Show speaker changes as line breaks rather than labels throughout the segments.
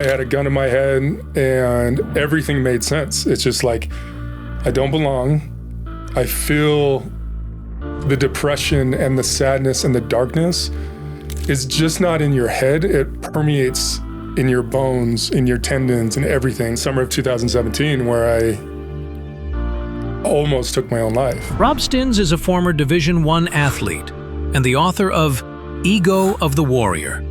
I had a gun in my head and everything made sense. It's just like, I don't belong. I feel the depression and the sadness and the darkness is just not in your head. It permeates in your bones, in your tendons and everything. Summer of 2017, where I almost took my own life.
Rob Sirstins is a former Division I athlete and the author of Ego of the Warrior.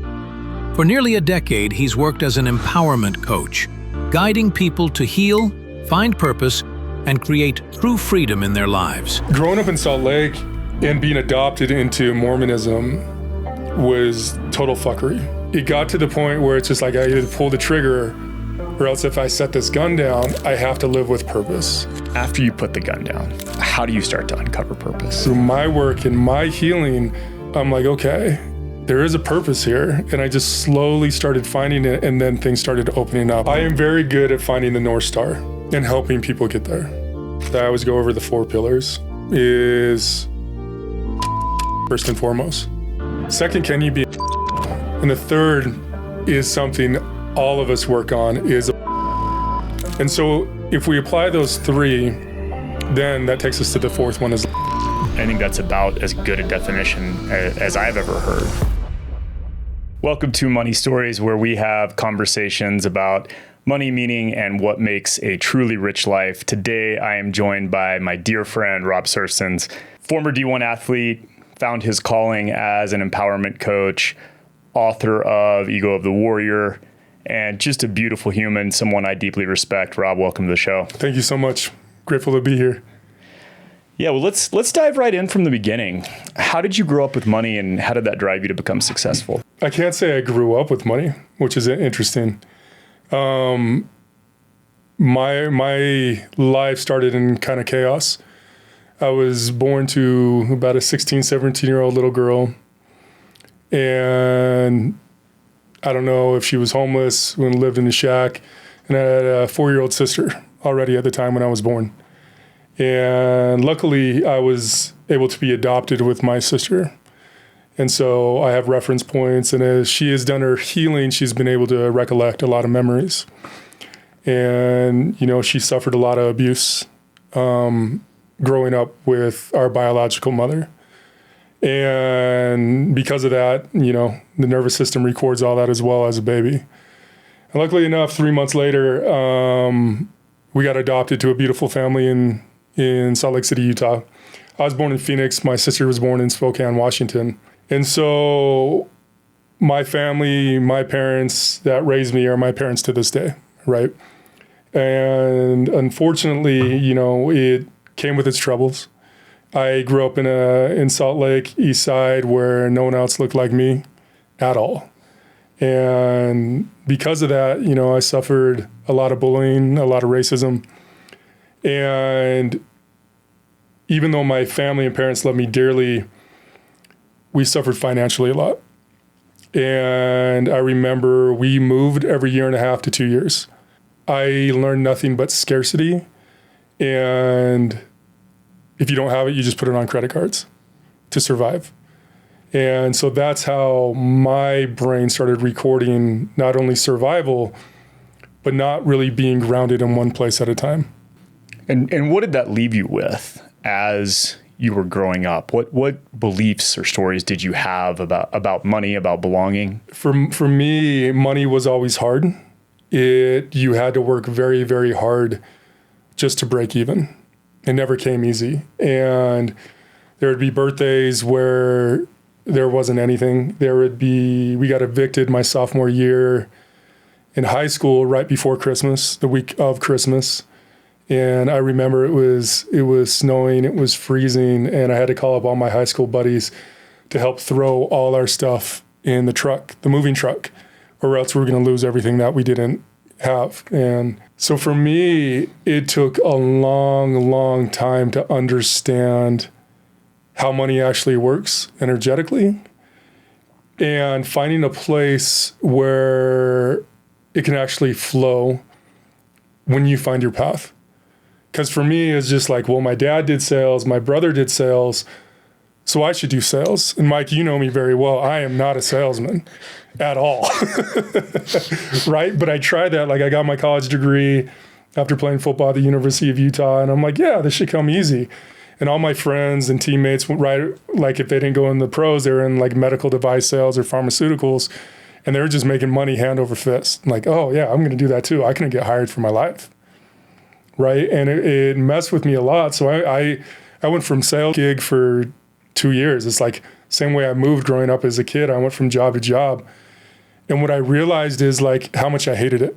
For nearly a decade, he's worked as an empowerment coach, guiding people to heal, find purpose, and create true freedom in their lives.
Growing up in Salt Lake and being adopted into Mormonism was total fuckery. It got to the point where it's just like I either pull the trigger or else if I set this gun down, I have to live with purpose.
After you put the gun down, how do you start to uncover purpose?
Through my work and my healing, I'm like, okay, there is a purpose here. And I just slowly started finding it, and then things started opening up. I am very good at finding the North Star and helping people get there. I always go over the 4 pillars is first and foremost. Second, can you be and the third is something all of us work on is and so if we apply those 3, then that takes us to the 4th one is
I think that's about as good a definition as I've ever heard. Welcome to Money Stories, where we have conversations about money, meaning, and what makes a truly rich life. Today, I am joined by my dear friend, Rob Sirstins, former D1 athlete, found his calling as an empowerment coach, author of Ego of the Warrior, and just a beautiful human, someone I deeply respect. Rob, welcome to the show.
Thank you so much. Grateful to be here.
Yeah, well, let's dive right in from the beginning. How did you grow up with money, and how did that drive you to become successful?
I can't say I grew up with money, which is interesting. My life started in kind of chaos. I was born to about a 16, 17-year-old little girl. And I don't know if she was homeless when lived in a shack. And I had a 4-year-old sister already at the time when I was born. And luckily, I was able to be adopted with my sister. And so I have reference points. And as she has done her healing, she's been able to recollect a lot of memories. And, you know, she suffered a lot of abuse growing up with our biological mother. And because of that, you know, the nervous system records all that as well as a baby. And luckily enough, 3 months later, we got adopted to a beautiful family in Salt Lake City, Utah. I was born in Phoenix. My sister was born in Spokane, Washington. And so my family, my parents that raised me are my parents to this day, right? And unfortunately, you know, it came with its troubles. I grew up in Salt Lake, East Side, where no one else looked like me at all. And because of that, you know, I suffered a lot of bullying, a lot of racism. And even though my family and parents loved me dearly, we suffered financially a lot. And I remember we moved every 1.5 to 2 years. I learned nothing but scarcity. And if you don't have it, you just put it on credit cards to survive. And so that's how my brain started recording not only survival, but not really being grounded in one place at a time.
And what did that leave you with as you were growing up? What beliefs or stories did you have about money, about belonging?
For me, money was always hard. You had to work very, very hard just to break even. It never came easy. And there would be birthdays where there wasn't anything. We got evicted my sophomore year in high school right before Christmas, the week of Christmas. And I remember it was snowing, it was freezing, and I had to call up all my high school buddies to help throw all our stuff in the truck, the moving truck, or else we were going to lose everything that we didn't have. And so for me, it took a long, long time to understand how money actually works energetically and finding a place where it can actually flow when you find your path. Because for me, it's just like, well, my dad did sales, my brother did sales, So I should do sales. And Mike, you know me very well. I am not a salesman at all. Right? But I tried that. Like I got my college degree after playing football at the University of Utah. And I'm like, yeah, this should come easy. And all my friends and teammates, right, like if they didn't go in the pros, they were in like medical device sales or pharmaceuticals. And they were just making money hand over fist. I'm like, oh yeah, I'm going to do that too. I couldn't get hired for my life. Right? And it messed with me a lot. So I went from sales gig for 2 years. It's like same way I moved growing up as a kid. I went from job to job. And what I realized is like how much I hated it.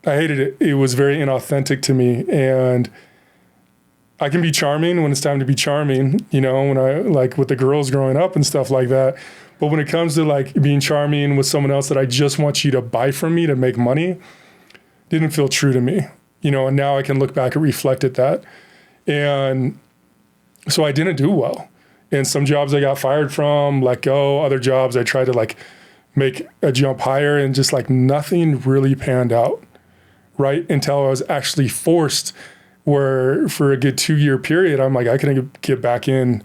I hated it. It was very inauthentic to me. And I can be charming when it's time to be charming, you know, when I like with the girls growing up and stuff like that. But when it comes to like being charming with someone else that I just want you to buy from me to make money, didn't feel true to me, you know, and now I can look back and reflect at that. And so I didn't do well. And some jobs I got fired from, let go. Other jobs I tried to like make a jump higher and just like nothing really panned out, right? Until I was actually forced where for a good 2-year period, I'm like, I couldn't get back in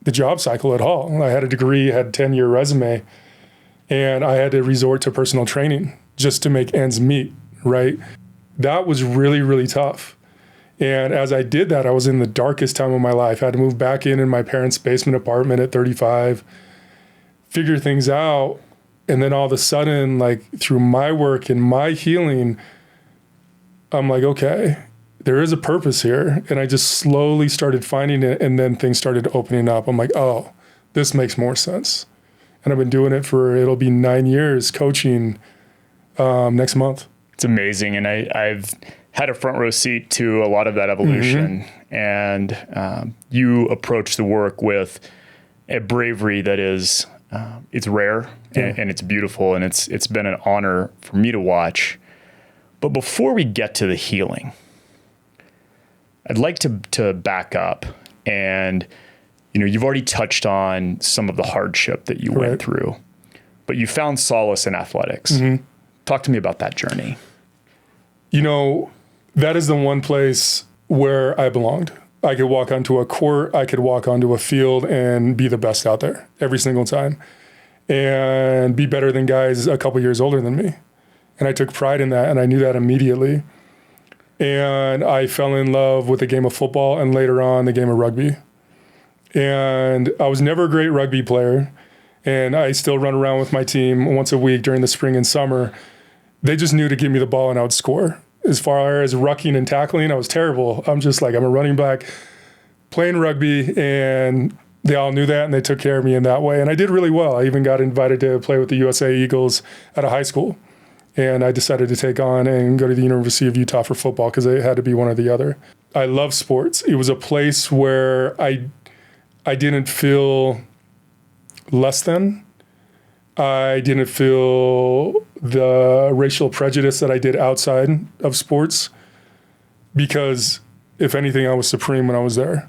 the job cycle at all. I had a degree, had a 10-year resume, and I had to resort to personal training just to make ends meet, right? That was really, really tough. And as I did that, I was in the darkest time of my life. I had to move back in my parents' basement apartment at 35, figure things out. And then all of a sudden, like through my work and my healing, I'm like, okay, there is a purpose here. And I just slowly started finding it. And then things started opening up. I'm like, oh, this makes more sense. And I've been doing it it'll be 9 years coaching next month.
It's amazing. And I've had a front row seat to a lot of that evolution. And you approach the work with a bravery that is, it's rare and it's beautiful. And it's been an honor for me to watch. But before we get to the healing, I'd like to back up and, you know, you've already touched on some of the hardship that you went through, but you found solace in athletics. Talk to me about that journey.
You know, that is the one place where I belonged. I could walk onto a court, I could walk onto a field and be the best out there every single time and be better than guys a couple years older than me. And I took pride in that and I knew that immediately. And I fell in love with the game of football and later on the game of rugby. And I was never a great rugby player. And I still run around with my team once a week during the spring and summer. They just knew to give me the ball and I would score. As far as rucking and tackling, I was terrible. I'm just like, I'm a running back playing rugby, and they all knew that and they took care of me in that way. And I did really well. I even got invited to play with the USA Eagles at a high school. And I decided to take on and go to the University of Utah for football because it had to be one or the other. I love sports. It was a place where I didn't feel less than. I didn't feel the racial prejudice that I did outside of sports because, if anything, I was supreme when I was there.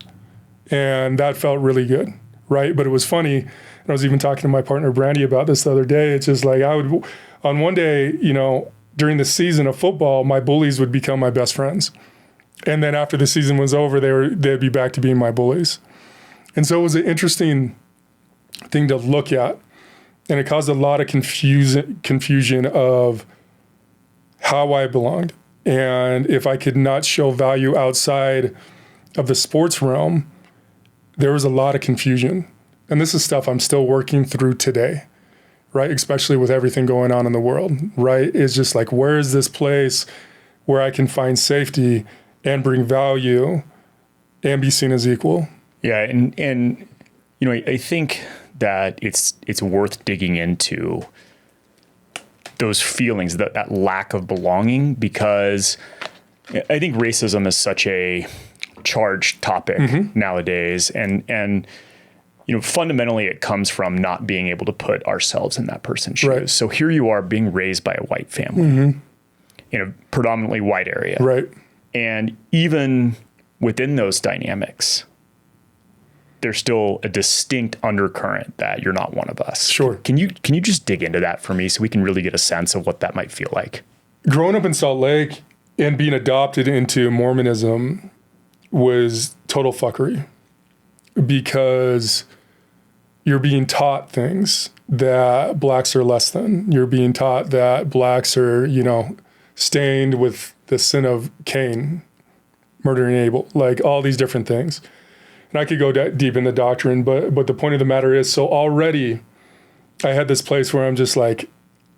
And that felt really good, right? But it was funny. And I was even talking to my partner, Brandy, about this the other day. It's just like on one day, you know, during the season of football, my bullies would become my best friends. And then after the season was over, they'd be back to being my bullies. And so it was an interesting thing to look at. And it caused a lot of confusion of how I belonged. And if I could not show value outside of the sports realm, there was a lot of confusion. And this is stuff I'm still working through today, right? Especially with everything going on in the world, right? It's just like, where is this place where I can find safety and bring value and be seen as equal?
Yeah. And you know, I think that it's worth digging into those feelings, that lack of belonging, because I think racism is such a charged topic nowadays. And, you know, fundamentally it comes from not being able to put ourselves in that person's shoes.
Right.
So here you are being raised by a white family in a predominantly white area.
Right.
And even within those dynamics, there's still a distinct undercurrent that you're not one of us.
Sure.
Can you just dig into that for me so we can really get a sense of what that might feel like?
Growing up in Salt Lake and being adopted into Mormonism was total fuckery. because you're being taught things that blacks are less than. You're being taught that blacks are, stained with the sin of Cain, murdering Abel, like all these different things. And I could go deep in the doctrine, but the point of the matter is, so already I had this place where I'm just like,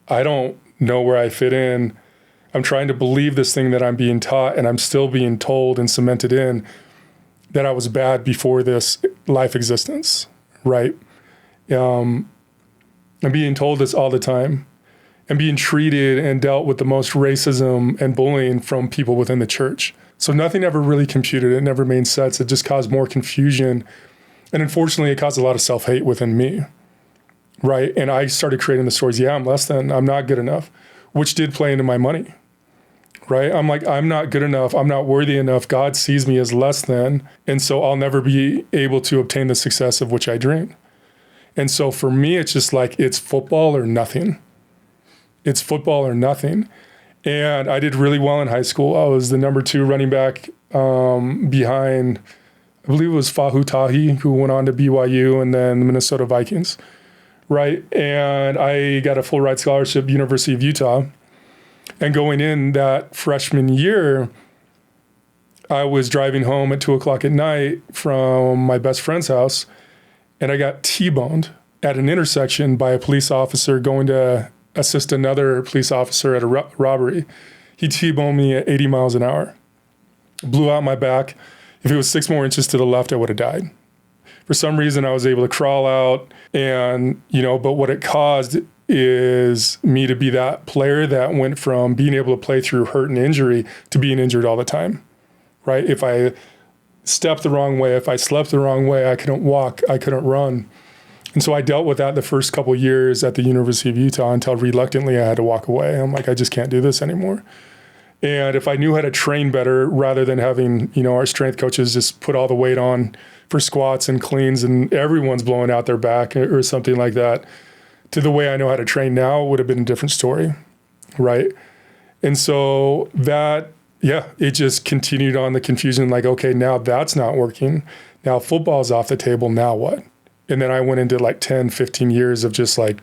I don't know where I fit in. I'm trying to believe this thing that I'm being taught, and I'm still being told and cemented in that I was bad before this life existence, right? I'm being told this all the time, and being treated and dealt with the most racism and bullying from people within the church. So nothing ever really computed. It never made sense. It just caused more confusion. And unfortunately, it caused a lot of self-hate within me, right? And I started creating the stories, I'm less than, I'm not good enough, which did play into my money, right? I'm like, I'm not good enough. I'm not worthy enough. God sees me as less than. And so I'll never be able to obtain the success of which I dream. And so for me, it's just like, it's football or nothing. It's football or nothing. And I did really well in high school. I was the number 2 running back behind, I believe it was Fahu Tahi, who went on to BYU and then the Minnesota Vikings, right? And I got a full ride scholarship, University of Utah. And going in that freshman year, I was driving home at 2:00 at night from my best friend's house, and I got T-boned at an intersection by a police officer going to assist another police officer at a robbery. He T-boned me at 80 miles an hour, blew out my back. If it was 6 more inches to the left, I would have died. For some reason, I was able to crawl out, and, but what it caused is me to be that player that went from being able to play through hurt and injury to being injured all the time, right? If I stepped the wrong way, if I slept the wrong way, I couldn't walk, I couldn't run. And so I dealt with that the first couple of years at the University of Utah until reluctantly I had to walk away. I'm like, I just can't do this anymore. And if I knew how to train better rather than having, our strength coaches just put all the weight on for squats and cleans and everyone's blowing out their back or something like that, to the way I know how to train now would have been a different story, right? And so that, it just continued on the confusion, like, okay, now that's not working. Now football's off the table, now what? And then I went into like 10, 15 years of just like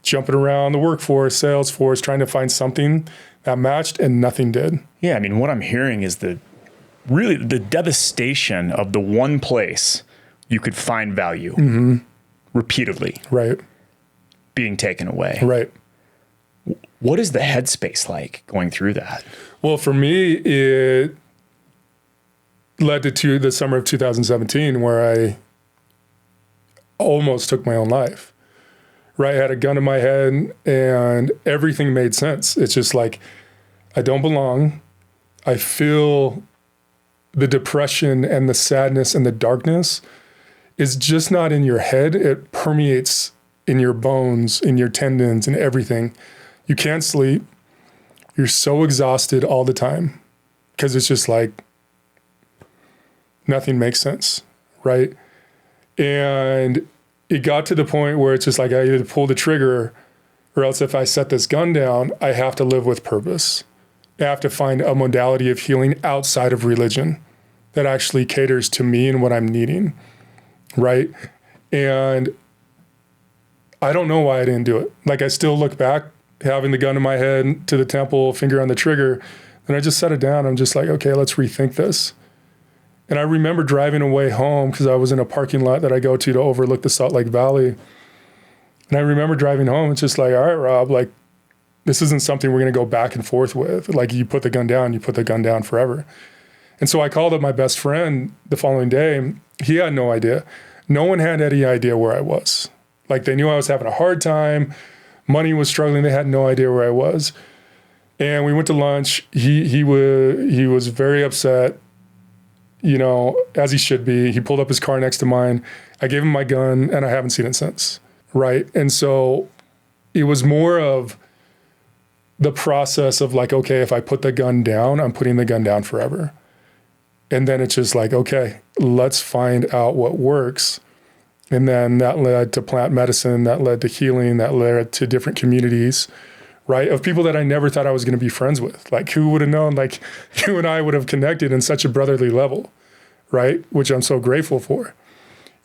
jumping around the workforce, sales force, trying to find something that matched, and nothing did.
Yeah, I mean, what I'm hearing is the devastation of the one place you could find value repeatedly.
Right.
Being taken away.
Right.
What is the headspace like going through that?
Well, for me, it led to the summer of 2017, where I almost took my own life, right? I had a gun in my head and everything made sense. It's just like, I don't belong. I feel the depression and the sadness and the darkness is just not in your head. It permeates in your bones, in your tendons, and everything. You can't sleep. You're so exhausted all the time because it's just like nothing makes sense, right? And it got to the point where it's just like I either pull the trigger, or else if I set this gun down, I have to live with purpose. I have to find a modality of healing outside of religion that actually caters to me and what I'm needing, right? And I don't know why I didn't do it. Like, I still look back, having the gun in my head, to the temple, finger on the trigger, and I just set it down. I'm just like, okay, let's rethink this. And I remember driving away home because I was in a parking lot that I go to overlook the Salt Lake Valley. And I remember driving home. It's just like, all right, Rob, like, this isn't something we're going to go back and forth with. Like, you put the gun down, you put the gun down forever. And so I called up my best friend the following day. He had no idea. No one had any idea where I was. Like, they knew I was having a hard time. Money was struggling. They had no idea where I was. And we went to lunch. He was very upset, as he should be. He pulled up his car next to mine. I gave him my gun, and I haven't seen it since, right? And so it was more of the process of like, okay, if I put the gun down, I'm putting the gun down forever. And then it's just like, okay, let's find out what works. And then that led to plant medicine, that led to healing, that led to different communities, right? Of people that I never thought I was going to be friends with. Like, who would have known, like, you and I would have connected in such a brotherly level, right? Which I'm so grateful for.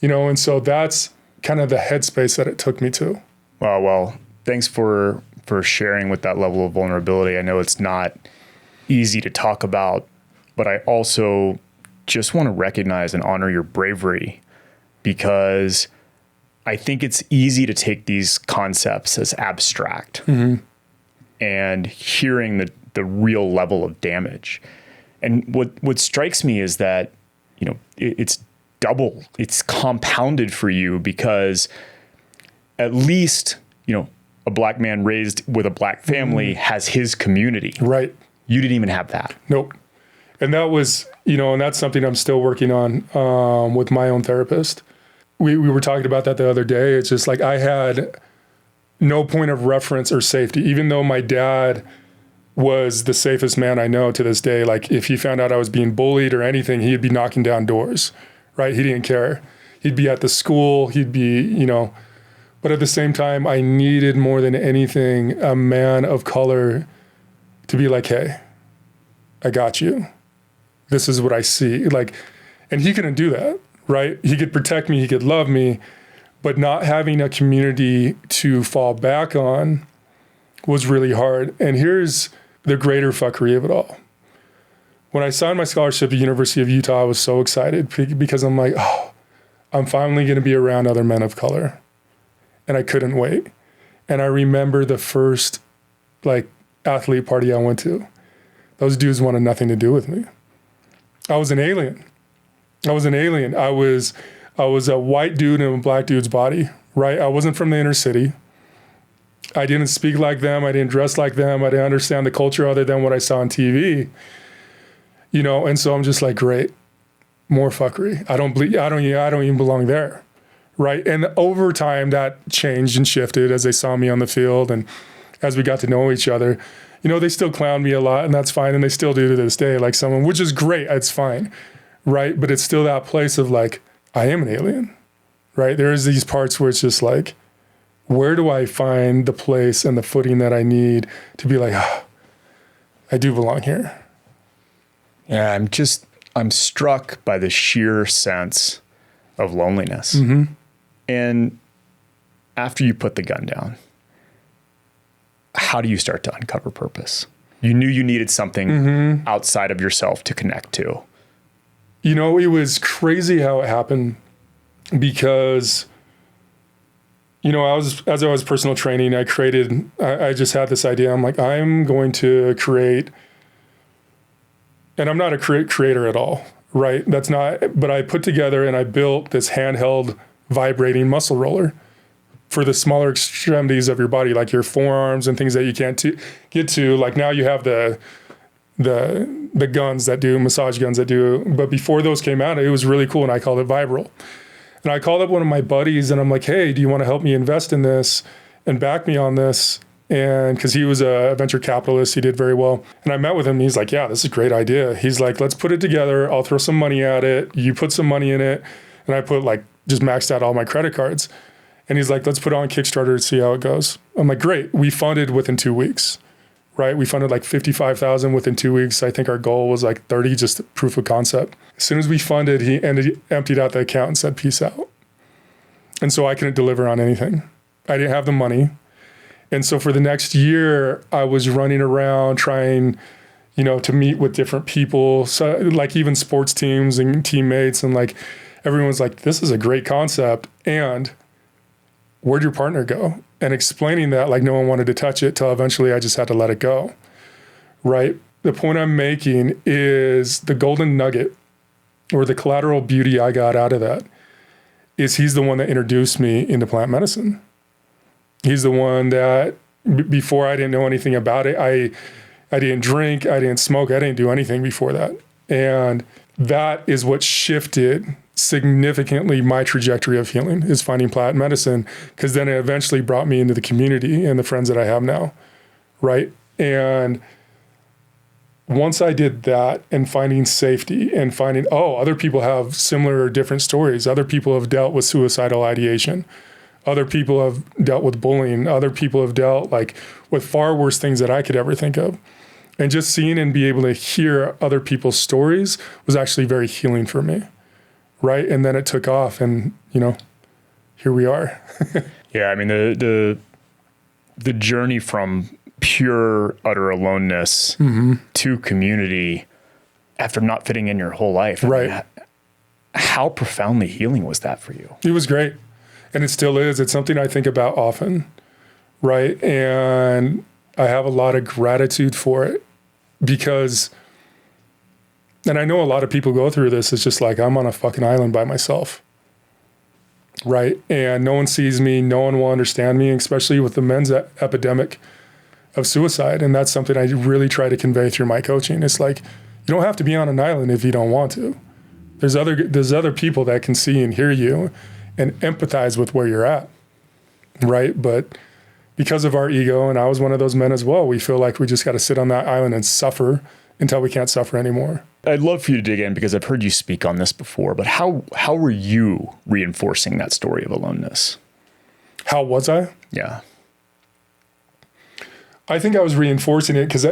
And so that's kind of the headspace that it took me to.
Well, thanks for sharing with that level of vulnerability. I know it's not easy to talk about, but I also just want to recognize and honor your bravery, because I think it's easy to take these concepts as abstract, and hearing the real level of damage. And what strikes me is that, it's compounded for you, because at least, a black man raised with a black family has his community.
Right.
You didn't even have that.
Nope. And that was, and that's something I'm still working on with my own therapist. We were talking about that the other day. It's just like I had no point of reference or safety, even though my dad was the safest man I know to this day. Like if he found out I was being bullied or anything, he'd be knocking down doors, right? He didn't care. He'd be at the school. He'd be, but at the same time, I needed more than anything a man of color to be like, hey, I got you. This is what I see. And he couldn't do that, right? He could protect me. He could love me, but not having a community to fall back on was really hard. And here's the greater fuckery of it all. When I signed my scholarship at the University of Utah, I was so excited because I'm like, oh, I'm finally going to be around other men of color. And I couldn't wait. And I remember the first athlete party I went to. Those dudes wanted nothing to do with me. I was an alien. I was a white dude in a black dude's body, right? I wasn't from the inner city. I didn't speak like them. I didn't dress like them. I didn't understand the culture other than what I saw on TV. And so I'm just like, great, more fuckery. I don't even belong there. Right. And over time that changed and shifted as they saw me on the field. And as we got to know each other, they still clown me a lot, and that's fine. And they still do to this day, which is great. It's fine. Right. But it's still that place of I am an alien. Right. There's these parts where it's just where do I find the place and the footing that I need to be I do belong here.
Yeah. I'm struck by the sheer sense of loneliness. And after you put the gun down, how do you start to uncover purpose? You knew you needed something outside of yourself to connect to.
It was crazy how it happened, because, as I was personal training, I just had this idea. I'm like, I'm going to create, and I'm not a creator at all, right? That's not, but I put together and I built this handheld vibrating muscle roller for the smaller extremities of your body, like your forearms and things that you can't get to. Like now you have the guns that do, massage guns that do, but before those came out, it was really cool, and I called it Vibral. And I called up one of my buddies and I'm like, hey, do you want to help me invest in this and back me on this? And because he was a venture capitalist, he did very well. And I met with him, and he's like, yeah, this is a great idea. He's like, let's put it together. I'll throw some money at it. You put some money in it. And I put just maxed out all my credit cards. And he's like, let's put it on Kickstarter to see how it goes. I'm like, great. We funded within 2 weeks, right? We funded $55,000 within 2 weeks. I think our goal was 30, just proof of concept. As soon as we funded, he emptied out the account and said, peace out. And so I couldn't deliver on anything. I didn't have the money. And so for the next year, I was running around trying, to meet with different people. So even sports teams and teammates, and everyone's like, this is a great concept. And where'd your partner go? And explaining that no one wanted to touch it, till eventually I just had to let it go, right? The point I'm making is the golden nugget, or the collateral beauty I got out of that, is he's the one that introduced me into plant medicine. He's the one that before I didn't know anything about it. I didn't drink, I didn't smoke, I didn't do anything before that. And that is what shifted significantly my trajectory of healing, is finding plant medicine, because then it eventually brought me into the community and the friends that I have now, right? And once I did that, and finding safety and finding, other people have similar or different stories. Other people have dealt with suicidal ideation. Other people have dealt with bullying. Other people have dealt with far worse things that I could ever think of. And just seeing and be able to hear other people's stories was actually very healing for me, right? And then it took off, and here we are.
Yeah, I mean the journey from pure utter aloneness to community after not fitting in your whole life.
Right.
I mean, how profoundly healing was that for you?
It was great. And it still is. It's something I think about often, right? And I have a lot of gratitude for it because, and I know a lot of people go through this, it's just like, I'm on a fucking island by myself, right? And no one sees me, no one will understand me, especially with the men's epidemic of suicide. And that's something I really try to convey through my coaching. It's like, you don't have to be on an island if you don't want to. There's other people that can see and hear you and empathize with where you're at, right? But because of our ego, and I was one of those men as well, we feel like we just got to sit on that island and suffer until we can't suffer anymore.
I'd love for you to dig in because I've heard you speak on this before, but how were you reinforcing that story of aloneness?
How was I?
Yeah.
I think I was reinforcing it because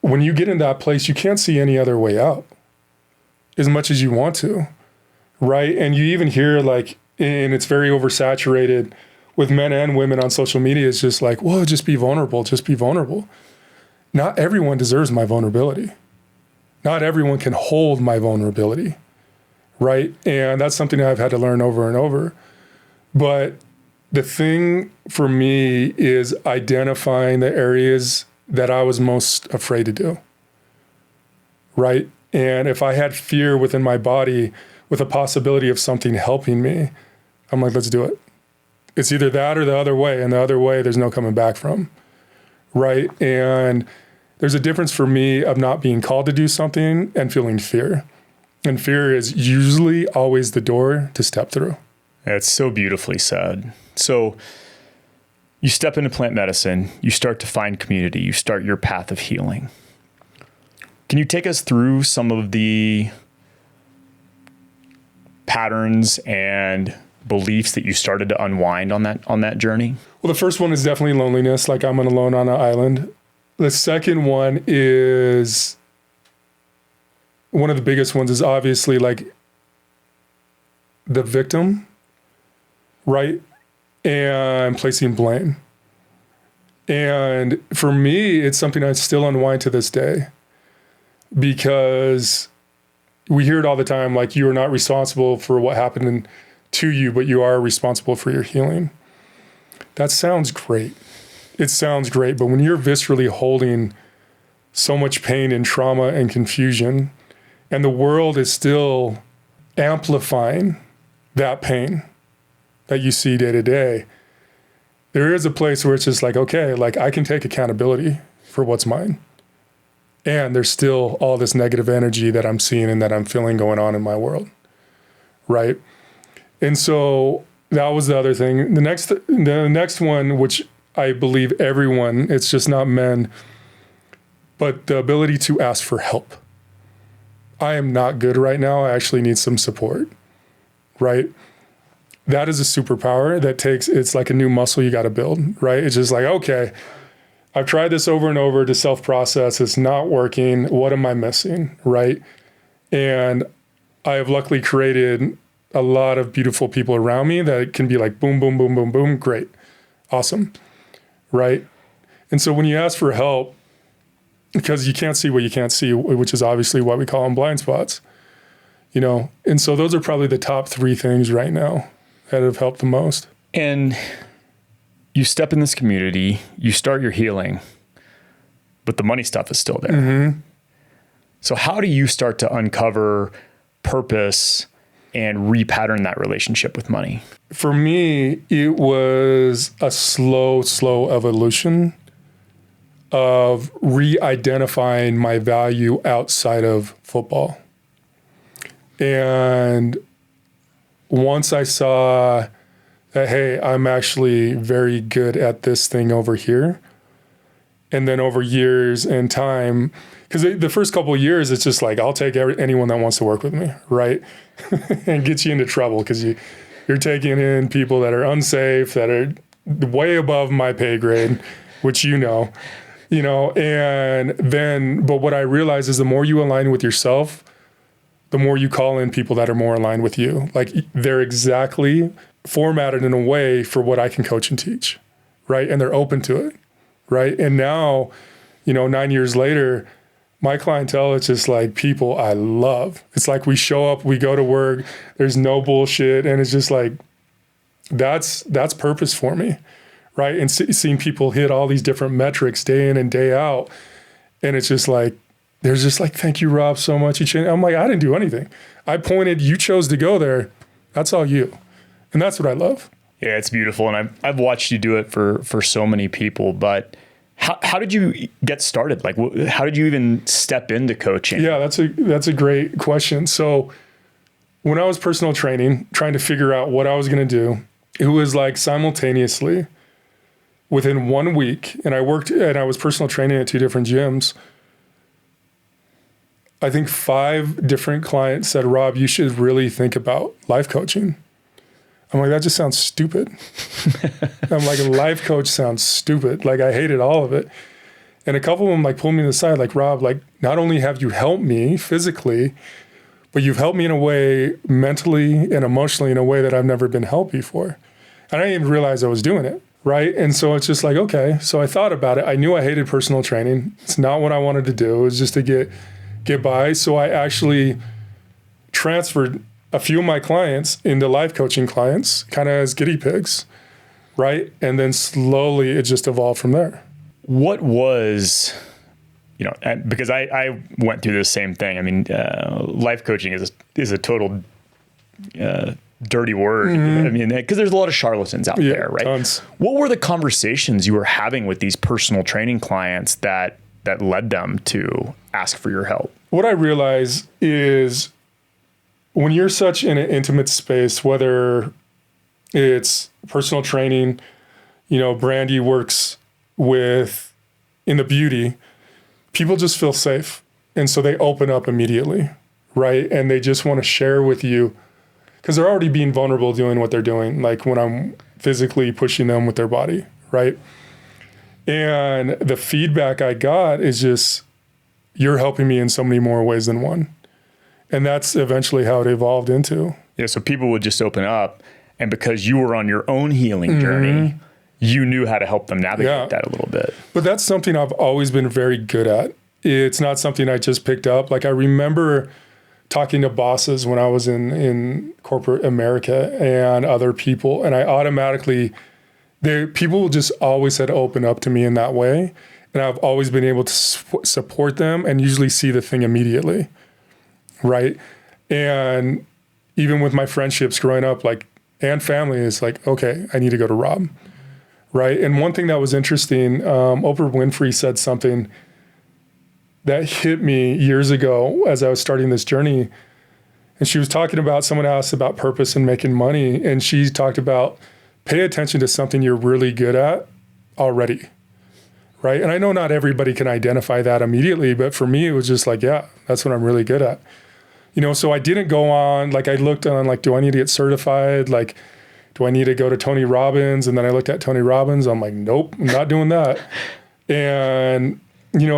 when you get in that place, you can't see any other way out as much as you want to, right? And you even hear like, and it's very oversaturated with men and women on social media. It's just like, well, just be vulnerable, just be vulnerable. Not everyone deserves my vulnerability. Not everyone can hold my vulnerability, right? And that's something I've had to learn over and over. But the thing for me is identifying the areas that I was most afraid to do, right? And if I had fear within my body with a possibility of something helping me, I'm like, let's do it. It's either that or the other way. And the other way, there's no coming back from, right? And there's a difference for me of not being called to do something and feeling fear. And fear is usually always the door to step through.
It's so beautifully said. So you step into plant medicine, you start to find community, you start your path of healing. Can you take us through some of the patterns and beliefs that you started to unwind on that journey?
Well, the first one is definitely loneliness, like I'm alone on an island. The second one is, one of the biggest ones is obviously like the victim, right? And placing blame. And for me, it's something I still unwind to this day because we hear it all the time, like you are not responsible for what happened to you, but you are responsible for your healing. That sounds great. It sounds great, but when you're viscerally holding so much pain and trauma and confusion, and the world is still amplifying that pain that you see day to day, there is a place where it's just like, okay, like I can take accountability for what's mine. And there's still all this negative energy that I'm seeing and that I'm feeling going on in my world, right? And so that was the other thing. The next one, which I believe everyone, it's just not men, but the ability to ask for help. I am not good right now. I actually need some support, right? That is a superpower that it's like a new muscle you got to build, right? It's just like, okay, I've tried this over and over to self-process. It's not working. What am I missing, right? And I have luckily created a lot of beautiful people around me that can be like, boom, boom, boom, boom, boom. Great. Awesome. Right. And so when you ask for help, because you can't see what you can't see, which is obviously what we call them blind spots, and so those are probably the top three things right now that have helped the most.
And you step in this community, you start your healing, but the money stuff is still there. Mm-hmm. So how do you start to uncover purpose and repattern that relationship with money?
For me, it was a slow evolution of re-identifying my value outside of football. And once I saw that, hey, I'm actually very good at this thing over here. And then over years and time, because the first couple of years, it's just like, I'll take anyone that wants to work with me, right? And get you into trouble because you're taking in people that are unsafe, that are way above my pay grade, which and then, but what I realized is the more you align with yourself, the more you call in people that are more aligned with you. Like they're exactly formatted in a way for what I can coach and teach, right? And they're open to it, right? And now, 9 years later, my clientele, it's just like people I love. It's like we show up, we go to work, there's no bullshit. And it's just like, that's purpose for me, right? And seeing people hit all these different metrics day in and day out. And it's just like, there's just like, thank you, Rob, so much. You changed. I'm like, I didn't do anything. I pointed, you chose to go there. That's all you. And that's what I love.
Yeah, it's beautiful. And I've watched you do it for so many people, but how did you get started? Like, how did you even step into coaching?
Yeah, that's a great question. So when I was personal training, trying to figure out what I was going to do, it was like simultaneously within 1 week, and I was personal training at 2 different gyms. I think 5 different clients said, Rob, you should really think about life coaching. I'm like, that just sounds stupid. I'm like, a life coach sounds stupid. Like, I hated all of it. And a couple of them like pulled me to the side, like, Rob, like, not only have you helped me physically, but you've helped me in a way mentally and emotionally in a way that I've never been helped before. And I didn't even realize I was doing it, right? And so it's just like, okay. So I thought about it. I knew I hated personal training. It's not what I wanted to do. It was just to get by. So I actually transferred a few of my clients into life coaching clients, kind of as guinea pigs, right? And then slowly it just evolved from there.
What was, because I went through the same thing. I mean, life coaching is a total dirty word. Mm-hmm. I mean, because there's a lot of charlatans out there, right?
Tons.
What were the conversations you were having with these personal training clients that led them to ask for your help?
What I realize is when you're such in an intimate space, whether it's personal training, Brandy works with in the beauty, people just feel safe. And so they open up immediately, right? And they just want to share with you because they're already being vulnerable doing what they're doing, like when I'm physically pushing them with their body, right? And the feedback I got is just, you're helping me in so many more ways than one. And that's eventually how it evolved into.
Yeah, so people would just open up, and because you were on your own healing journey, you knew how to help them navigate that a little bit.
But that's something I've always been very good at. It's not something I just picked up. Like I remember talking to bosses when I was in corporate America and other people, and I automatically, people just always had to open up to me in that way. And I've always been able to support them and usually see the thing immediately. Right. And even with my friendships growing up, and family, is like, okay, I need to go to Rob. Right. And one thing that was interesting, Oprah Winfrey said something that hit me years ago as I was starting this journey. And she was talking about, someone asked about purpose and making money. And she talked about pay attention to something you're really good at already. Right. And I know not everybody can identify that immediately, but for me, it was just like, yeah, that's what I'm really good at. So I didn't go on, I looked on, do I need to get certified? Do I need to go to Tony Robbins? And then I looked at Tony Robbins. I'm like, nope, I'm not doing that. And,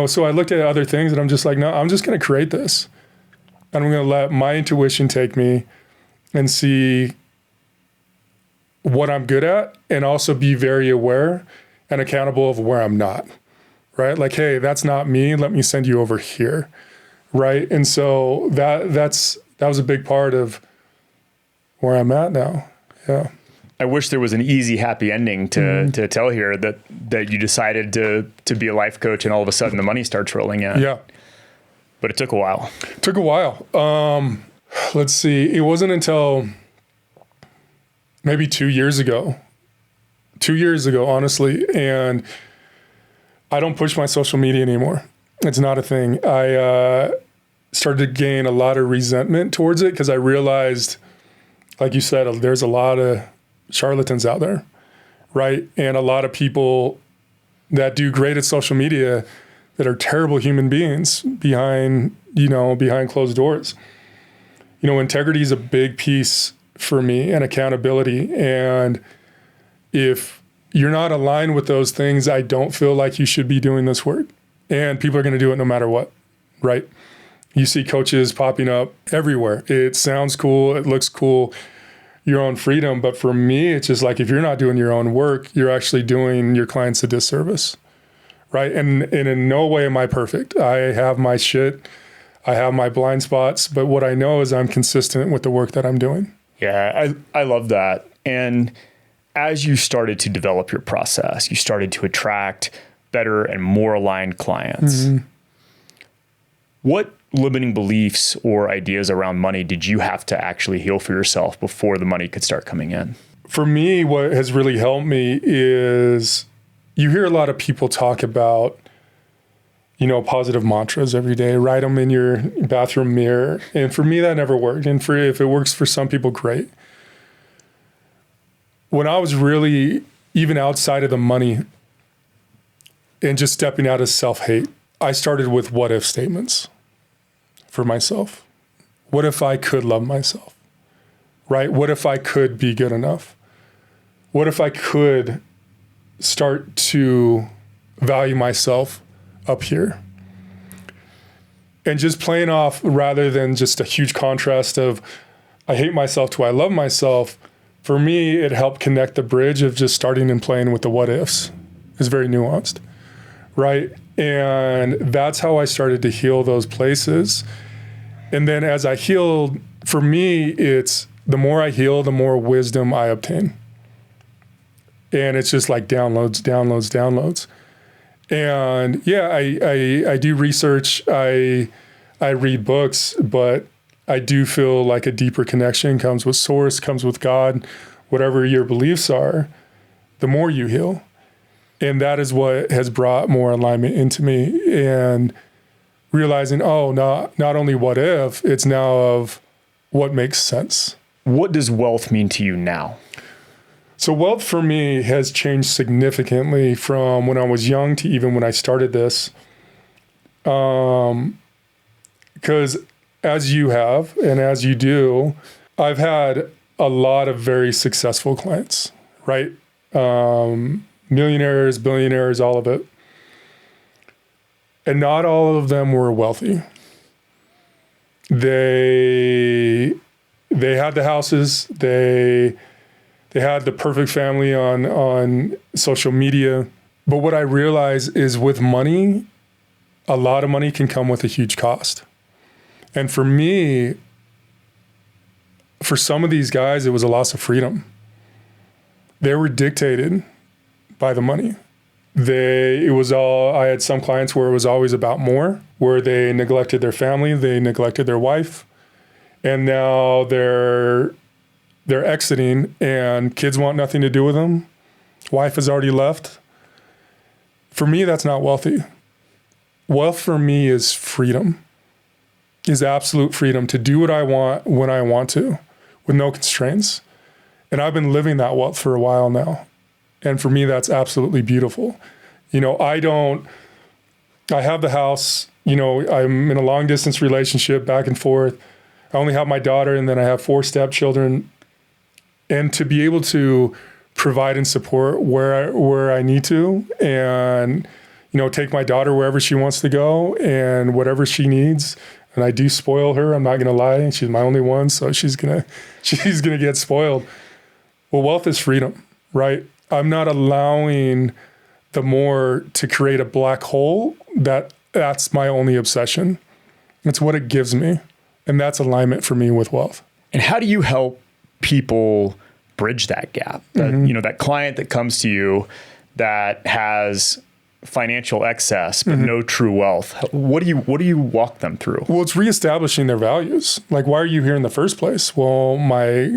so I looked at other things and I'm just like, no, I'm just going to create this. And I'm going to let my intuition take me and see what I'm good at and also be very aware and accountable of where I'm not, right? Like, hey, that's not me. Let me send you over here. Right. And so that was a big part of where I'm at now. Yeah.
I wish there was an easy, happy ending to tell here that you decided to be a life coach and all of a sudden the money starts rolling in.
Yeah.
But it took a while.
Let's see. It wasn't until maybe 2 years ago. 2 years ago, honestly. And I don't push my social media anymore. It's not a thing. I started to gain a lot of resentment towards it because I realized, like you said, there's a lot of charlatans out there, right? And a lot of people that do great at social media that are terrible human beings behind closed doors. Integrity is a big piece for me, and accountability. And if you're not aligned with those things, I don't feel like you should be doing this work. And people are going to do it no matter what, right? You see coaches popping up everywhere. It sounds cool. It looks cool. Your own freedom. But for me, it's just like, if you're not doing your own work, you're actually doing your clients a disservice, right? And in no way am I perfect. I have my shit. I have my blind spots. But what I know is I'm consistent with the work that I'm doing.
Yeah, I love that. And as you started to develop your process, you started to attract better and more aligned clients. Mm-hmm. What limiting beliefs or ideas around money did you have to actually heal for yourself before the money could start coming in?
For me, what has really helped me is you hear a lot of people talk about, positive mantras every day, write them in your bathroom mirror. And for me, that never worked. And if it works for some people, great. When I was really even outside of the money and just stepping out of self-hate, I started with what if statements for myself. What if I could love myself, right? What if I could be good enough? What if I could start to value myself up here? And just playing off, rather than just a huge contrast of I hate myself to I love myself, for me, it helped connect the bridge of just starting and playing with the what ifs. It's very nuanced, right? And that's how I started to heal those places. And then as I healed, for me, it's the more I heal, the more wisdom I obtain. And it's just like downloads. And yeah, I do research, I read books, but I do feel like a deeper connection comes with source, comes with God, whatever your beliefs are, the more you heal. And that is what has brought more alignment into me, and realizing, not only what if, it's now of what makes sense.
What does wealth mean to you now?
So wealth for me has changed significantly from when I was young to even when I started this. Because as you have, and as you do, I've had a lot of very successful clients, right? Millionaires, billionaires, all of it. And not all of them were wealthy. They had the houses, they had the perfect family on social media. But what I realize is with money, a lot of money can come with a huge cost. And for me, for some of these guys, it was a loss of freedom. They were dictated by the money. I had some clients where it was always about more, where they neglected their family, they neglected their wife, and now they're exiting and kids want nothing to do with them. Wife has already left. For me, that's not wealthy. Wealth for me is freedom, is absolute freedom to do what I want when I want to, with no constraints. And I've been living that wealth for a while now. And for me, that's absolutely beautiful. I have the house, I'm in a long distance relationship back and forth. I only have my daughter, and then I have 4 stepchildren. And to be able to provide and support where I need to, and, take my daughter wherever she wants to go and whatever she needs. And I do spoil her. I'm not going to lie. She's my only one. So she's going to get spoiled. Well, wealth is freedom, right? I'm not allowing the more to create a black hole. That's my only obsession. It's what it gives me. And that's alignment for me with wealth.
And how do you help people bridge that gap? That, that client that comes to you that has financial excess, but no true wealth. What do you walk them through?
Well, it's reestablishing their values. Like, why are you here in the first place? Well, my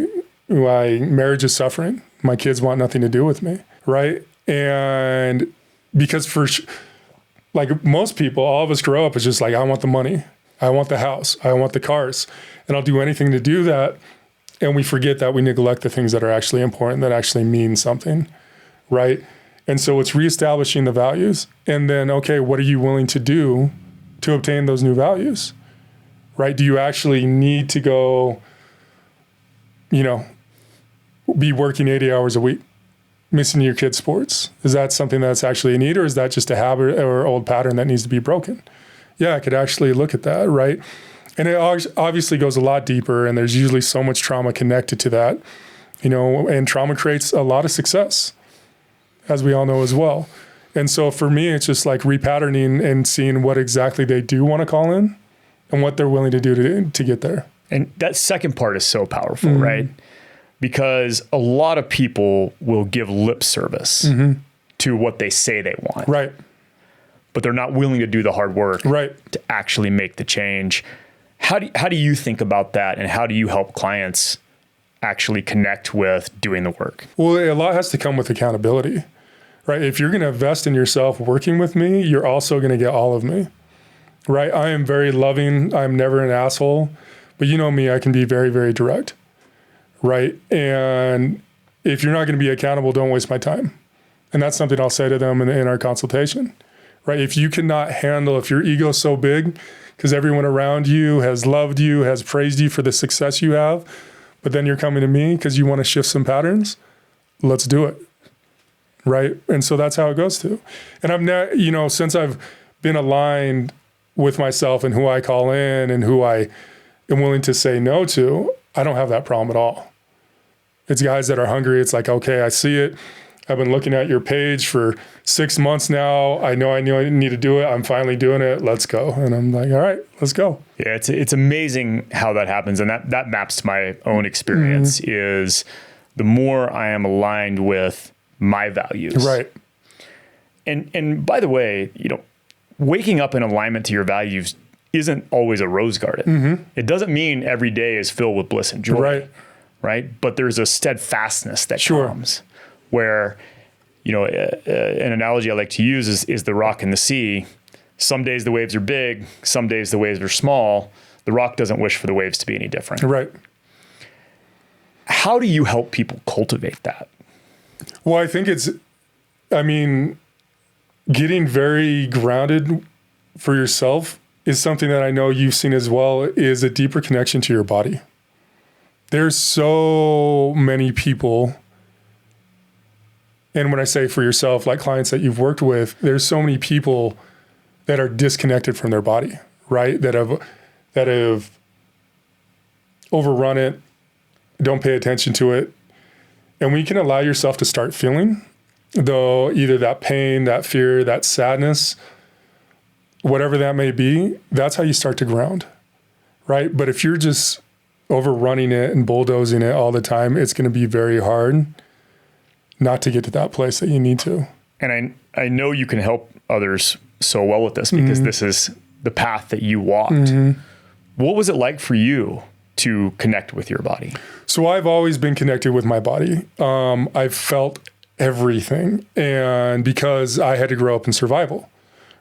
marriage is suffering. My kids want nothing to do with me, right? And because like most people, all of us grow up, it's just like, I want the money. I want the house. I want the cars. And I'll do anything to do that. And we forget that we neglect the things that are actually important, that actually mean something, right? And so it's reestablishing the values. And then, okay, what are you willing to do to obtain those new values, right? Do you actually need to go, be working 80 hours a week, missing your kids' sports? Is that something that's actually a need, or is that just a habit or old pattern that needs to be broken? yeah, I could actually look at that, right? And it obviously goes a lot deeper, and there's usually so much trauma connected to that, and trauma creates a lot of success, as we all know as well. And so for me, it's just like repatterning and seeing what exactly they do want to call in and what they're willing to do to get there.
And that second part is so powerful, right? Because a lot of people will give lip service to what they say they want.
Right.
But they're not willing to do the hard work to actually make the change. How do you think about that, and how do you help clients actually connect with doing the work?
Well, a lot has to come with accountability, right? If you're going to invest in yourself working with me, you're also going to get all of me, right? I am very loving. I'm never an asshole, but you know me, I can be very, very direct, right? And if you're not going to be accountable, don't waste my time. And that's something I'll say to them in our consultation, right? If you cannot handle, if your ego's so big because everyone around you has loved you, has praised you for the success you have, but then you're coming to me because you want to shift some patterns, let's do it, right? And so that's how it goes too. And I've now, since I've been aligned with myself and who I call in and who I am willing to say no to, I don't have that problem at all. It's guys that are hungry. It's like, okay, I see it. I've been looking at your page for 6 months now. I know I need to do it. I'm finally doing it. Let's go. And I'm like, all right, let's go.
Yeah, it's amazing how that happens. And that maps to my own experience is the more I am aligned with my values.
Right.
And by the way, waking up in alignment to your values isn't always a rose garden. It doesn't mean every day is filled with bliss and joy. Right. But there's a steadfastness that comes where, an analogy I like to use is the rock and the sea. Some days the waves are big, some days the waves are small. The rock doesn't wish for the waves to be any different.
Right.
How do you help people cultivate that?
Well, I think getting very grounded for yourself is something that I know you've seen as well, is a deeper connection to your body. There's so many people, and when I say for yourself, like clients that you've worked with, there's so many people that are disconnected from their body, right? That have overrun it, don't pay attention to it. And when you can allow yourself to start feeling, though, either that pain, that fear, that sadness, whatever that may be, that's how you start to ground, right? But if you're just overrunning it and bulldozing it all the time, it's going to be very hard not to get to that place that you need to.
And I know you can help others so well with this because this is the path that you walked. What was it like for you to connect with your body?
So I've always been connected with my body. I've felt everything. And because I had to grow up in survival,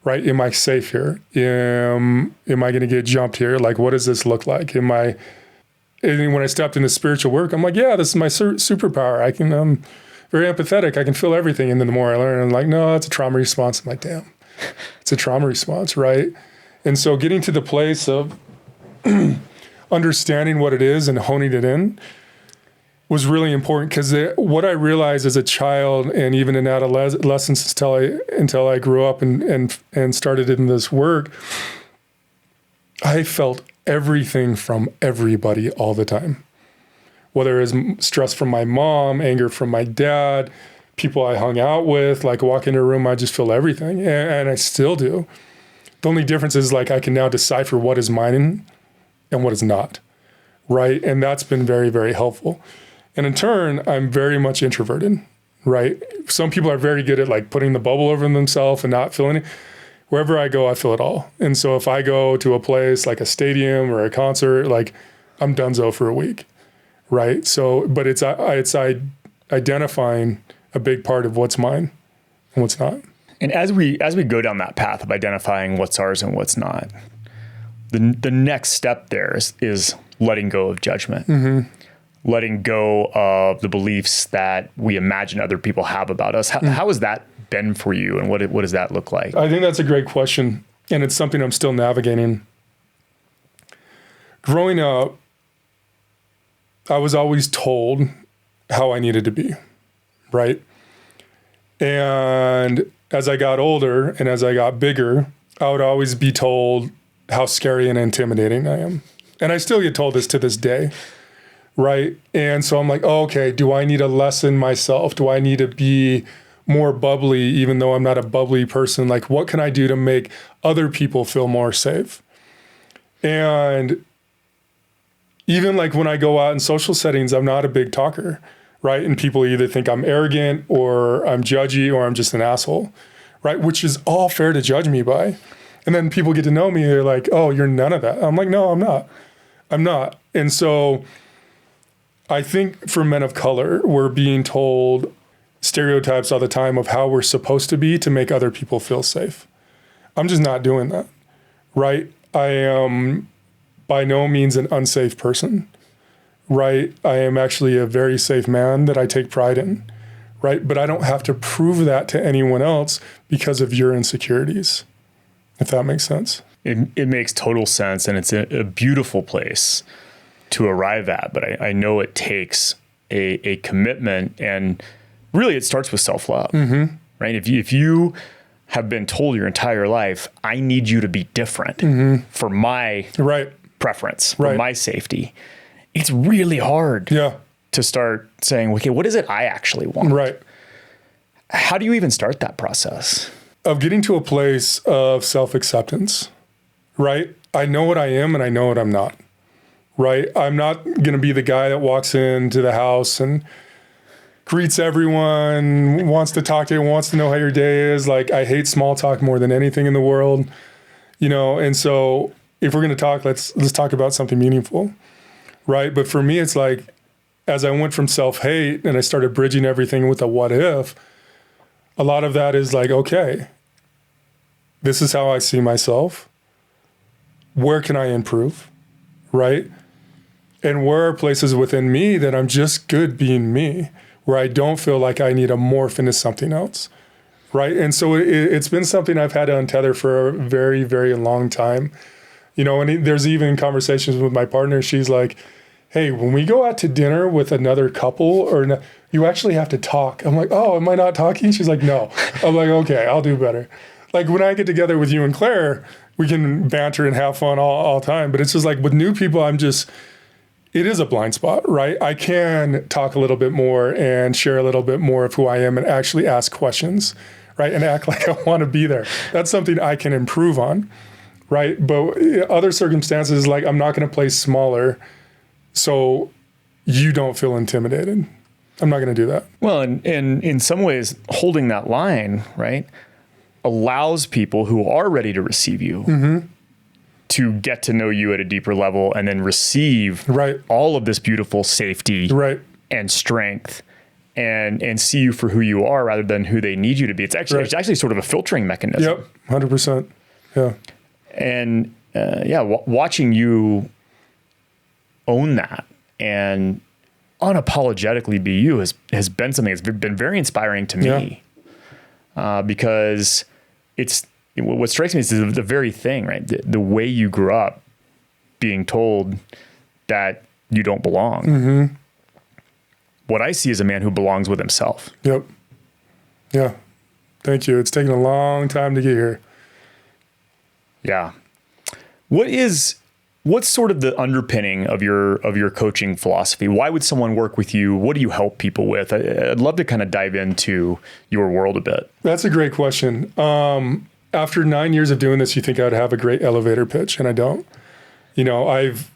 right? Am I safe here? Am I going to get jumped here? Like, what does this look like? And when I stepped into spiritual work, I'm like, yeah, this is my superpower. I'm very empathetic. I can feel everything. And then the more I learn, I'm like, no, it's a trauma response. I'm like, damn, it's a trauma response, right? And so getting to the place of understanding what it is and honing it in was really important, because what I realized as a child and even in adolescence until I grew up and started in this work, I felt everything from everybody all the time. Whether it was stress from my mom, anger from my dad, people I hung out with, like walk into a room, I just feel everything. And I still do. The only difference is like I can now decipher what is mine and what is not, right? And that's been very, very helpful. And in turn, I'm very much introverted, right? Some people are very good at like putting the bubble over themselves and not feeling it. Wherever I go, I feel it all. And so if I go to a place like a stadium or a concert, like I'm donezo for a week, right? So, but it's identifying a big part of what's mine and what's not.
And as we go down that path of identifying what's ours and what's not, the next step there is letting go of judgment, letting go of the beliefs that we imagine other people have about us. How has that been for you, and what does that look like?
I think that's a great question, and it's something I'm still navigating. Growing up, I was always told how I needed to be, right? And as I got older and as I got bigger, I would always be told how scary and intimidating I am. And I still get told this to this day, right? And so I'm like, oh, okay, do I need to lessen myself? Do I need to be more bubbly, even though I'm not a bubbly person? Like, what can I do to make other people feel more safe? And even like when I go out in social settings, I'm not a big talker, right? And people either think I'm arrogant or I'm judgy or I'm just an asshole, right? Which is all fair to judge me by. And then people get to know me, they're like, oh, you're none of that. I'm like, no, I'm not. I'm not. And so I think for men of color, we're being told stereotypes all the time of how we're supposed to be to make other people feel safe. I'm just not doing that, right? I am by no means an unsafe person, right? I am actually a very safe man that I take pride in, right? But I don't have to prove that to anyone else because of your insecurities, if that makes sense.
It makes total sense, and it's a beautiful place to arrive at. But I know it takes a commitment, and really it starts with self-love, right? If you have been told your entire life, I need you to be different for my preference, for my safety, it's really hard to start saying, okay, what is it I actually want?
Right.
How do you even start that process?
Of getting to a place of self-acceptance, right? I know what I am and I know what I'm not, right? I'm not going to be the guy that walks into the house and greets everyone, wants to talk to you, wants to know how your day is. Like, I hate small talk more than anything in the world, you know? And so if we're going to talk, let's talk about something meaningful, right? But for me, it's like, as I went from self-hate and I started bridging everything with a what if, a lot of that is like, okay, this is how I see myself. Where can I improve, right? And where are places within me that I'm just good being me, where I don't feel like I need to morph into something else, right? And so it's been something I've had to untether for a very, very long time. You know, and there's even conversations with my partner. She's like, hey, when we go out to dinner with another couple you actually have to talk. I'm like, oh, am I not talking? She's like, no. I'm like, okay, I'll do better. Like when I get together with you and Claire, we can banter and have fun all time. But it's just like with new people, it is a blind spot, right? I can talk a little bit more and share a little bit more of who I am and actually ask questions, right? And act like I want to be there. That's something I can improve on, right? But other circumstances, like I'm not going to play smaller so you don't feel intimidated. I'm not going to do that.
Well, and in some ways, holding that line, right, allows people who are ready to receive you to get to know you at a deeper level and then receive all of this beautiful safety and strength and see you for who you are rather than who they need you to be. It's actually sort of a filtering mechanism.
Yep, 100%. Yeah.
And watching you own that and unapologetically be you has been something that's been very inspiring to me, because what strikes me is the very thing, right? The way you grew up being told that you don't belong. What I see is a man who belongs with himself.
Yep. Yeah. Thank you. It's taken a long time to get here.
Yeah. What's sort of the underpinning of your coaching philosophy? Why would someone work with you? What do you help people with? I'd love to kind of dive into your world a bit.
That's a great question. After 9 years of doing this, you think I'd have a great elevator pitch, and I don't. You know, I've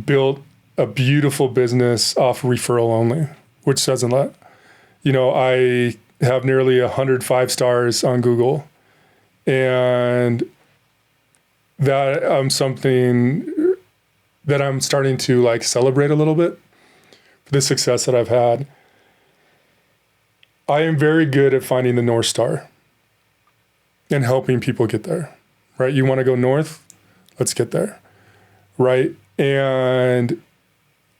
built a beautiful business off referral only, which says a lot. You know, I have nearly 100 5-stars on Google, and that something that I'm starting to like celebrate a little bit for the success that I've had. I am very good at finding the North Star and helping people get there, right? You want to go north? Let's get there, right? And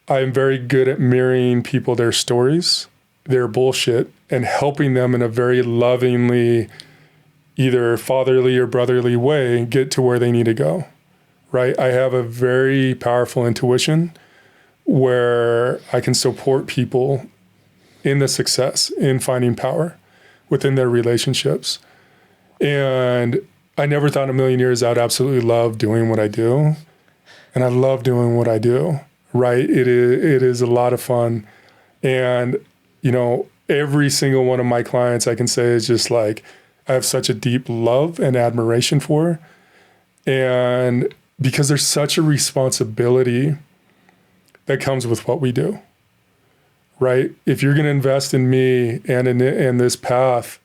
I'm very good at mirroring people, their stories, their bullshit, and helping them in a very lovingly, either fatherly or brotherly way, get to where they need to go, right? I have a very powerful intuition where I can support people in the success, in finding power within their relationships. And I never thought in a million years I would absolutely love doing what I do. And I love doing what I do, right? It is a lot of fun. And, you know, every single one of my clients I can say is just like, I have such a deep love and admiration for. And because there's such a responsibility that comes with what we do, right? If you're going to invest in me and in this path,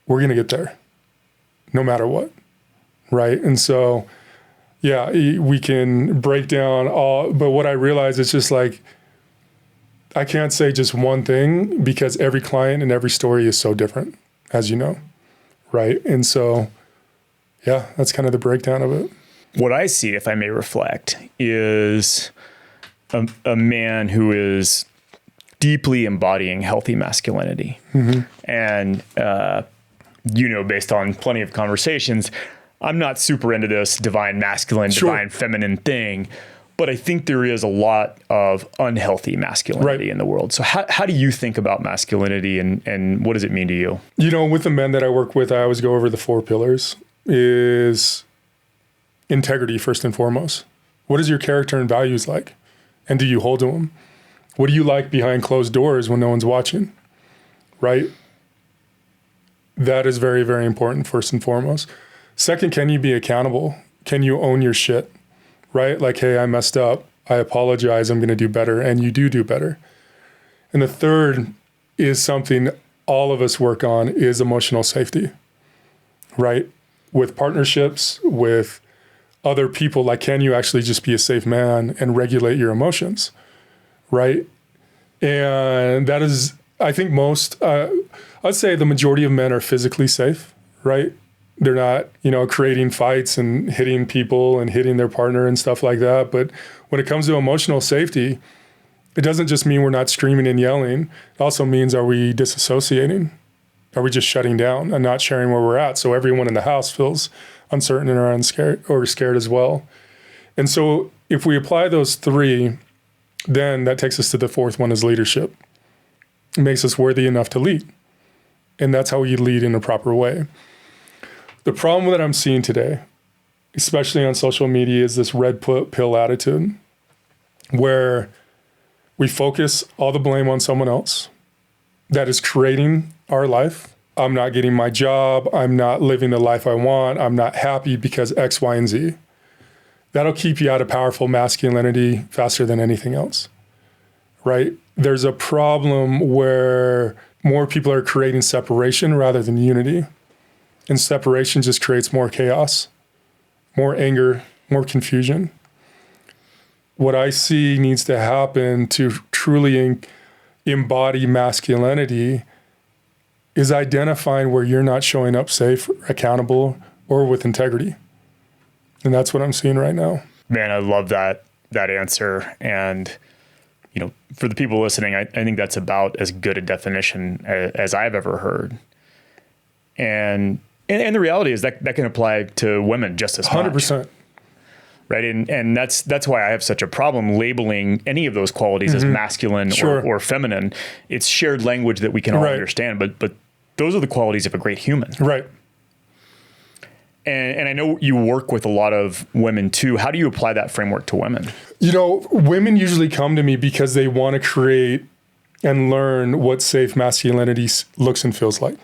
we're going to get there no matter what, right? And so, yeah, we can break down all, but what I realize is just like, I can't say just one thing because every client and every story is so different, as you know, right? And so, yeah, that's kind of the breakdown of it.
What I see, if I may reflect, is a man who is deeply embodying healthy masculinity. And, you know, based on plenty of conversations, I'm not super into this divine masculine, divine feminine thing, but I think there is a lot of unhealthy masculinity in the world. So how do you think about masculinity and what does it mean to you?
You know, with the men that I work with, I always go over the 4 pillars. Is integrity first and foremost. What is your character and values like? And do you hold to them? What do you like behind closed doors when no one's watching? Right? That is very, very important first and foremost. Second, can you be accountable? Can you own your shit? Right? Like, hey, I messed up. I apologize. I'm going to do better. And you do better. And the third is something all of us work on is emotional safety, right? With partnerships, with other people, like, can you actually just be a safe man and regulate your emotions, right? And that is, I think I'd say the majority of men are physically safe, right? They're not, you know, creating fights and hitting people and hitting their partner and stuff like that. But when it comes to emotional safety, it doesn't just mean we're not screaming and yelling. It also means, are we disassociating? Are we just shutting down and not sharing where we're at? So everyone in the house feels uncertain and scared as well. And so if we apply those 3, then that takes us to the 4th one is leadership. It makes us worthy enough to lead. And that's how you lead in a proper way. The problem that I'm seeing today, especially on social media, is this red pill attitude where we focus all the blame on someone else that is creating our life. I'm not getting my job. I'm not living the life I want. I'm not happy because X, Y, and Z. That'll keep you out of powerful masculinity faster than anything else, right? There's a problem where more people are creating separation rather than unity. And separation just creates more chaos, more anger, more confusion. What I see needs to happen to truly embody masculinity is identifying where you're not showing up safe, accountable, or with integrity. And that's what I'm seeing right now.
Man, I love that answer. And, you know, for the people listening, I think that's about as good a definition as I've ever heard. And the reality is that can apply to women just as much.
100%.
Right. And that's why I have such a problem labeling any of those qualities as masculine or feminine. It's shared language that we can all understand, but those are the qualities of a great human.
Right.
And I know you work with a lot of women too. How do you apply that framework to women?
You know, women usually come to me because they want to create and learn what safe masculinity looks and feels like.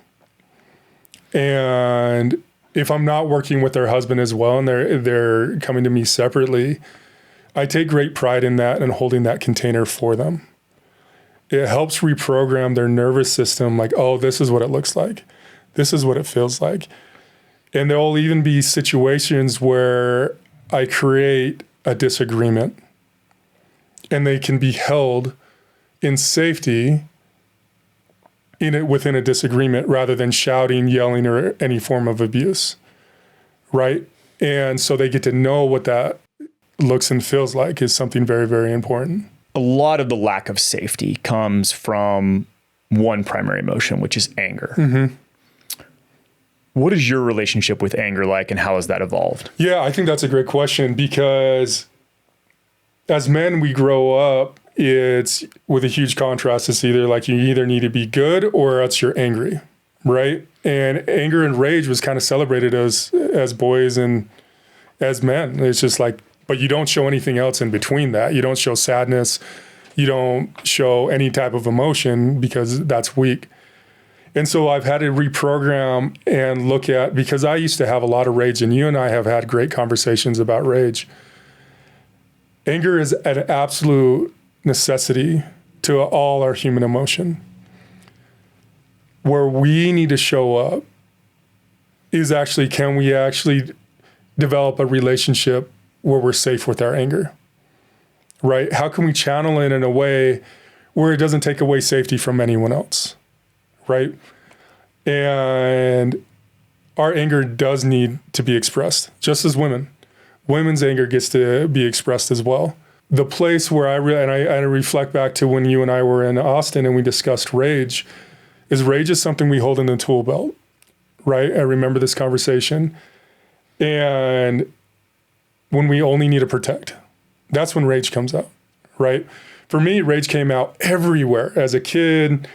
And if I'm not working with their husband as well, and they're coming to me separately, I take great pride in that and holding that container for them. It helps reprogram their nervous system, like, oh, this is what it looks like. This is what it feels like. And there'll even be situations where I create a disagreement and they can be held in safety within a disagreement rather than shouting, yelling, or any form of abuse, right? And so they get to know what that looks and feels like is something very, very important.
A lot of the lack of safety comes from one primary emotion, which is anger. Mm-hmm. What is your relationship with anger like, and how has that evolved?
Yeah, I think that's a great question, because as men, we grow up, it's with a huge contrast. It's either like you either need to be good or else you're angry, right? And anger and rage was kind of celebrated as boys and as men. It's just like, but you don't show anything else in between that. You don't show sadness. You don't show any type of emotion because that's weak. And so I've had to reprogram and look at, because I used to have a lot of rage, and you and I have had great conversations about rage. Anger is an absolute necessity to all our human emotion. Where we need to show up is actually, can we actually develop a relationship where we're safe with our anger, right? How can we channel it in a way where it doesn't take away safety from anyone else, right? And our anger does need to be expressed, just as women. Women's anger gets to be expressed as well. The place where I reflect back to when you and I were in Austin and we discussed rage is something we hold in the tool belt, right? I remember this conversation. And when we only need to protect, that's when rage comes out, right? For me, rage came out everywhere. As a kid,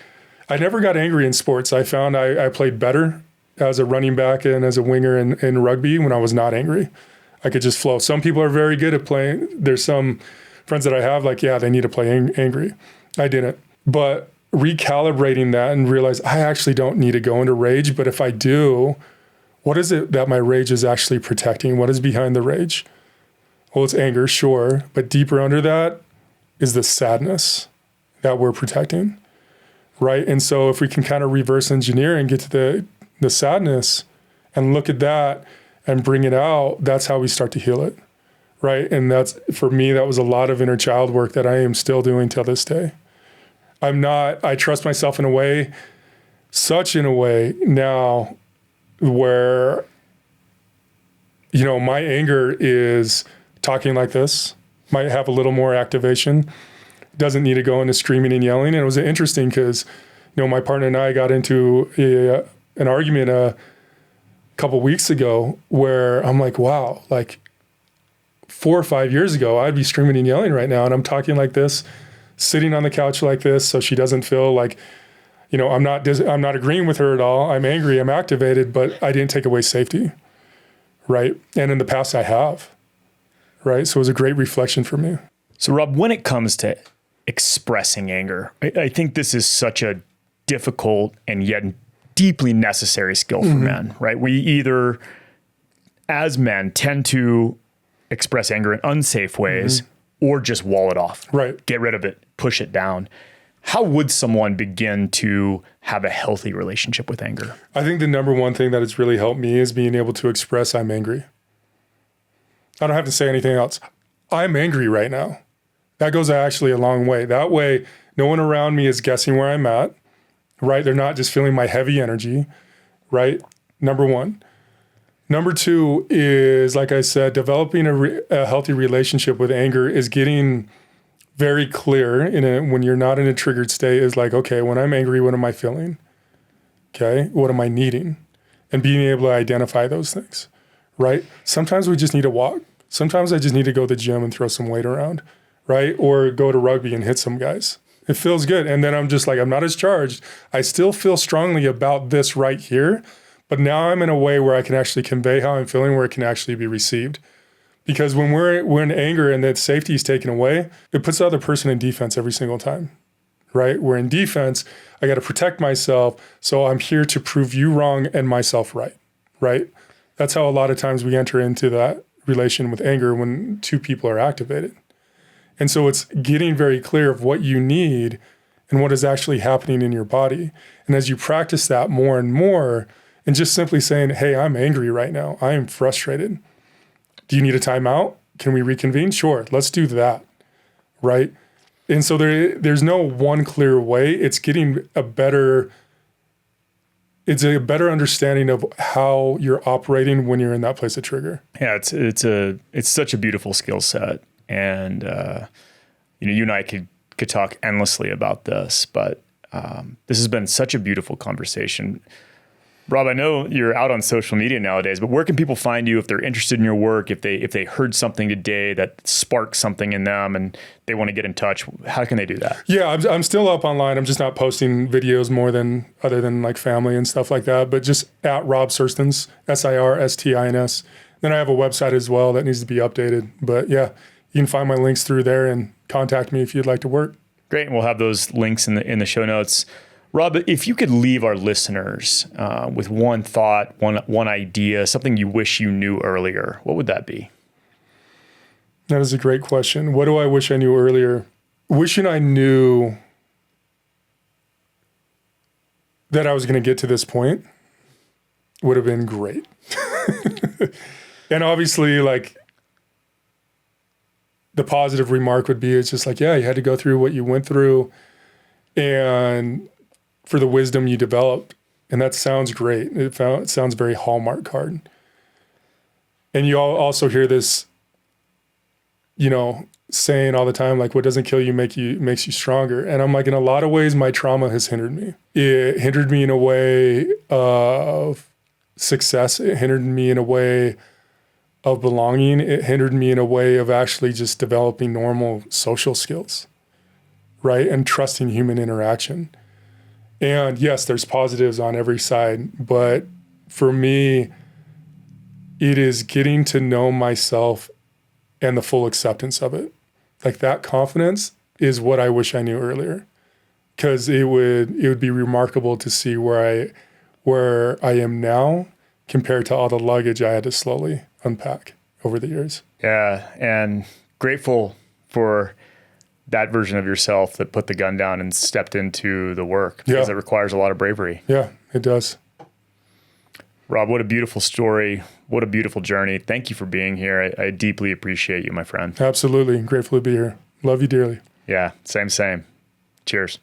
I never got angry in sports. I found I played better as a running back and as a winger in rugby when I was not angry. I could just flow. Some people are very good at playing. There's some friends that I have, like, yeah, they need to play angry. I didn't. But recalibrating that and realize I actually don't need to go into rage, but if I do, what is it that my rage is actually protecting? What is behind the rage? Well, it's anger, sure, but deeper under that is the sadness that we're protecting, right? And so if we can kind of reverse engineer and get to the sadness and look at that and bring it out, that's how we start to heal it, right? And that's, for me, that was a lot of inner child work that I am still doing till this day. I trust myself in a way now where, you know, my anger is talking like this, might have a little more activation, doesn't need to go into screaming and yelling. And it was interesting because, you know, my partner and I got into an argument a couple weeks ago where I'm like, wow, like 4 or 5 years ago, I'd be screaming and yelling right now. And I'm talking like this, sitting on the couch like this, so she doesn't feel like, you know, I'm not agreeing with her at all. I'm angry, I'm activated, but I didn't take away safety, right? And in the past I have, right? So it was a great reflection for me.
So Rob, when it comes to expressing anger, I think this is such a difficult and yet deeply necessary skill for men, right? We either, as men, tend to express anger in unsafe ways or just wall it off,
right?
Get rid of it, push it down. How would someone begin to have a healthy relationship with anger?
I think the number one thing that has really helped me is being able to express I'm angry. I don't have to say anything else. I'm angry right now. That goes actually a long way. That way, no one around me is guessing where I'm at, right? They're not just feeling my heavy energy, right? Number one. Number two is, like I said, developing a healthy relationship with anger is getting very clear when you're not in a triggered state is like, okay, when I'm angry, what am I feeling? Okay, what am I needing? And being able to identify those things, right? Sometimes we just need to walk. Sometimes I just need to go to the gym and throw some weight around, right? Or go to rugby and hit some guys. It feels good. And then I'm just like, I'm not as charged. I still feel strongly about this right here, but now I'm in a way where I can actually convey how I'm feeling, where it can actually be received. Because when we're in anger and that safety is taken away, it puts the other person in defense every single time, right? We're in defense. I got to protect myself. So I'm here to prove you wrong and myself right, right? That's how a lot of times we enter into that relation with anger when two people are activated. And so it's getting very clear of what you need and what is actually happening in your body. And as you practice that more and more, and just simply saying, hey, I'm angry right now. I am frustrated. Do you need a timeout? Can we reconvene? Sure, let's do that, right? And so there's no one clear way. It's getting a better understanding of how you're operating when you're in that place of trigger.
Yeah, it's such a beautiful skill set. And you and I could talk endlessly about this, but this has been such a beautiful conversation. Rob, I know you're out on social media nowadays, but where can people find you if they're interested in your work, if they heard something today that sparked something in them and they want to get in touch? How can they do that?
Yeah, I'm still up online. I'm just not posting videos other than like family and stuff like that, but just at Rob Sirstins, Sirstins. Then I have a website as well that needs to be updated. But yeah, you can find my links through there and contact me if you'd like to work.
Great. And we'll have those links in the show notes. Rob, if you could leave our listeners with one thought, one idea, something you wish you knew earlier, what would that be?
That is a great question. What do I wish I knew earlier? Wishing I knew that I was going to get to this point would have been great. And obviously, like, the positive remark would be, it's just like, yeah, you had to go through what you went through and for the wisdom you developed. And that sounds great. It sounds very Hallmark card. And you all also hear this, saying all the time, like, what doesn't kill you makes you stronger. And I'm like, in a lot of ways, my trauma has hindered me. It hindered me in a way of success. It hindered me in a way of belonging. It hindered me in a way of actually just developing normal social skills, right? And trusting human interaction. And yes, there's positives on every side, but for me, it is getting to know myself and the full acceptance of it. Like, that confidence is what I wish I knew earlier, because it would be remarkable to see where I am now compared to all the luggage I had to slowly unpack over the years.
Yeah, and grateful for that version of yourself that put the gun down and stepped into the work, because it requires a lot of bravery.
Yeah, it does.
Rob, what a beautiful story. What a beautiful journey. Thank you for being here. I deeply appreciate you, my friend.
Absolutely. Grateful to be here. Love you dearly.
Yeah, same. Cheers.